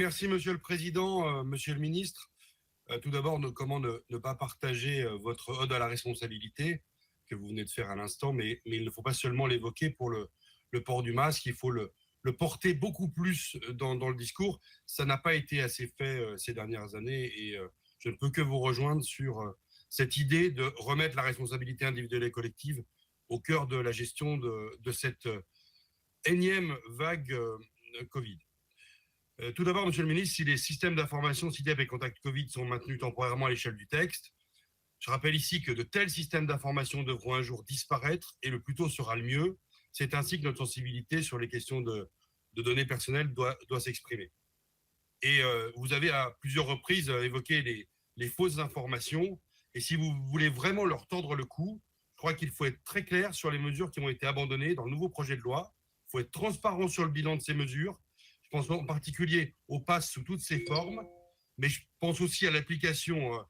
Merci, Monsieur le Président, Monsieur le Ministre. Tout d'abord, comment ne pas partager votre ode à la responsabilité que vous venez de faire à l'instant, mais il ne faut pas seulement l'évoquer pour le port du masque, il faut le porter beaucoup plus dans le discours. Ça n'a pas été assez fait ces dernières années et je ne peux que vous rejoindre sur cette idée de remettre la responsabilité individuelle et collective au cœur de la gestion de cette énième vague Covid. Tout d'abord, Monsieur le Ministre, si les systèmes d'information SIDEP et Contact Covid sont maintenus temporairement à l'échelle du texte, je rappelle ici que de tels systèmes d'information devront un jour disparaître et le plus tôt sera le mieux. C'est ainsi que notre sensibilité sur les questions de données personnelles doit s'exprimer. Et vous avez à plusieurs reprises évoqué les fausses informations. Et si vous voulez vraiment leur tordre le cou, je crois qu'il faut être très clair sur les mesures qui ont été abandonnées dans le nouveau projet de loi. Il faut être transparent sur le bilan de ces mesures. Je pense en particulier au pass sous toutes ses formes, mais je pense aussi à l'application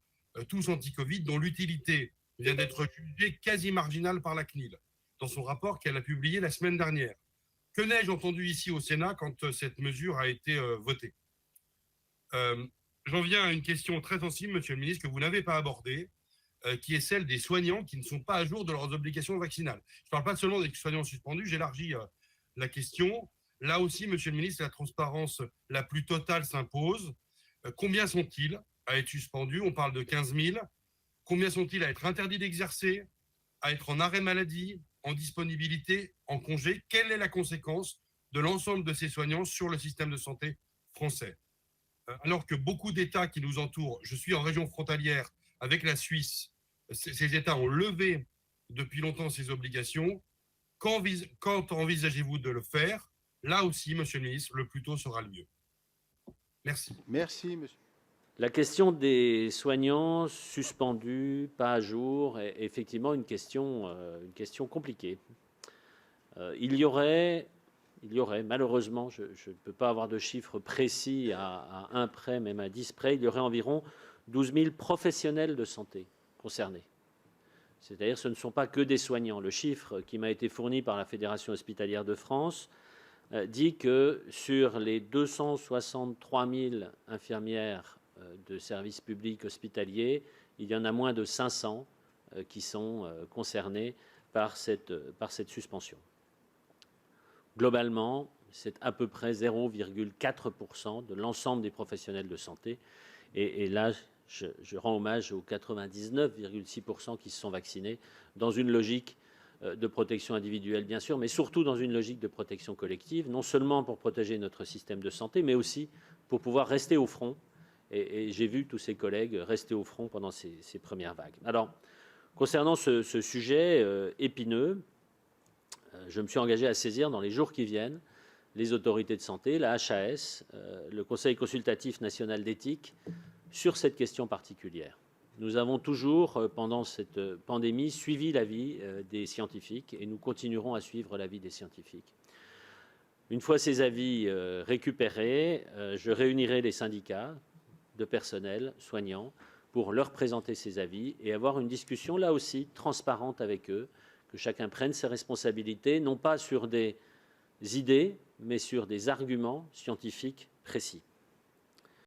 Tous Anti-Covid, dont l'utilité vient d'être jugée quasi marginale par la CNIL, dans son rapport qu'elle a publié la semaine dernière. Que n'ai-je entendu ici au Sénat quand cette mesure a été votée? J'en viens à une question très sensible, Monsieur le Ministre, que vous n'avez pas abordée, qui est celle des soignants qui ne sont pas à jour de leurs obligations vaccinales. Je ne parle pas seulement des soignants suspendus, j'élargis la question. Là aussi, Monsieur le Ministre, la transparence la plus totale s'impose. Combien sont-ils à être suspendus? On parle de 15 000. Combien sont-ils à être interdits d'exercer, à être en arrêt maladie, en disponibilité, en congé? Quelle est la conséquence de l'ensemble de ces soignants sur le système de santé français? Alors que beaucoup d'États qui nous entourent, je suis en région frontalière avec la Suisse, ces États ont levé depuis longtemps ces obligations. Quand envisagez-vous de le faire? Là aussi, Monsieur le Ministre, le plus tôt sera le mieux. Merci. Merci, monsieur. La question des soignants suspendus, pas à jour, est effectivement une question compliquée. Il y aurait, malheureusement, je ne peux pas avoir de chiffres précis à 1 près, même à 10 près, il y aurait environ 12 000 professionnels de santé concernés. C'est-à-dire ce ne sont pas que des soignants. Le chiffre qui m'a été fourni par la Fédération hospitalière de France dit que sur les 263 000 infirmières de services publics hospitaliers, il y en a moins de 500 qui sont concernées par cette suspension. Globalement, c'est à peu près 0,4% de l'ensemble des professionnels de santé. Et là, je rends hommage aux 99,6% qui se sont vaccinés dans une logique de protection individuelle, bien sûr, mais surtout dans une logique de protection collective, non seulement pour protéger notre système de santé, mais aussi pour pouvoir rester au front. Et j'ai vu tous ces collègues rester au front pendant ces premières vagues. Alors, concernant ce sujet épineux, je me suis engagé à saisir dans les jours qui viennent les autorités de santé, la HAS, le Conseil consultatif national d'éthique, sur cette question particulière. Nous avons toujours, pendant cette pandémie, suivi l'avis des scientifiques et nous continuerons à suivre l'avis des scientifiques. Une fois ces avis récupérés, je réunirai les syndicats de personnel soignants pour leur présenter ces avis et avoir une discussion, là aussi, transparente avec eux, que chacun prenne ses responsabilités, non pas sur des idées, mais sur des arguments scientifiques précis.